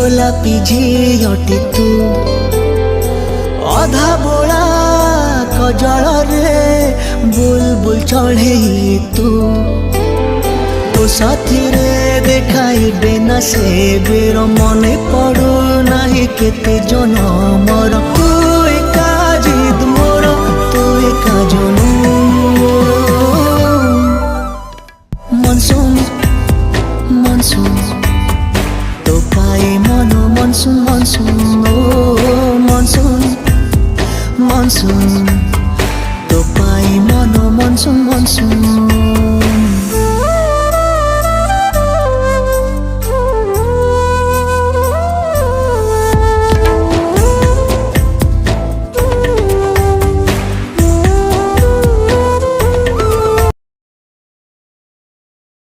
গোলাপি ঝিଅଟି তু ଅଧା ବୋଳା କଜଳରେ ବୁଲବୁଲ ଚଢ଼େଇ ତୁ ତୋ ସାଥିରେ ଦେଖାଇବେ ନା ସେ ବେର ମନେ ପଡୁ ନାହିଁ କେତେ ଜନମର ତୁ ଏକା ଜିଦ ମୋର ତୁ ଏକା ଜନୁ ମନସୁନ ମନସୁନ তো পাই মন মনসুন মনসুন ও মনসুন মনসুন